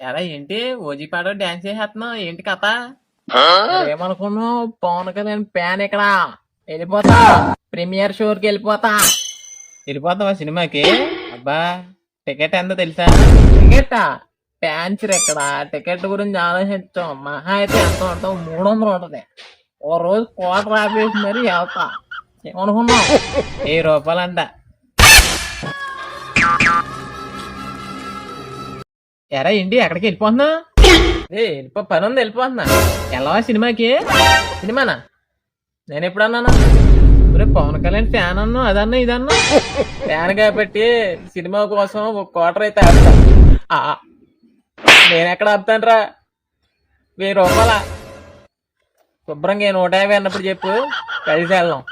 ఎరా ఏంటి ఓజీపాడో డాన్స్ చేసేస్తున్నావు ఏంటి కథ? ఏమనుకున్నావు? పవన్ కళ్యాణ్ ఫ్యాన్ ఇక్కడ. వెళ్ళిపోతా, ప్రీమియర్ షోకి వెళ్ళిపోతా. వెళ్ళిపోతావా సినిమాకి? అబ్బా టికెట్ ఎంతో తెలుసా? టికెట్ ఫ్యాన్స్ ఇక్కడ టికెట్ గురించి ఆలోచించాం. మహా అయితే ఎంత ఉంటావు? 300 ఉంటది. ఓ రోజు క్వార్టర్ ఆపేసి మరి వెళ్తా. ఏమనుకున్నావు? 1000 రూపాయలంట. ఎరా ఏంటి ఎక్కడికి వెళ్ళిపోతున్నా? వెళ్ళిపో, పని ఉంది, వెళ్ళిపోతున్నా. వెళ్ళవా సినిమాకి? సినిమానా? నేను ఎప్పుడన్నాను? పవన్ కళ్యాణ్ ఫ్యాన్ అన్నా, అదన్నా ఇదన్నా. ఫ్యాన్ కాబట్టి సినిమా కోసం ఒక క్వార్టర్ అయితే ఆపుతా. నేను ఎక్కడ ఆపుతాను రా? 1000 రూపాయల శుభ్రంగా 150 అన్నప్పుడు చెప్పు, కలిసి వెళ్దాం.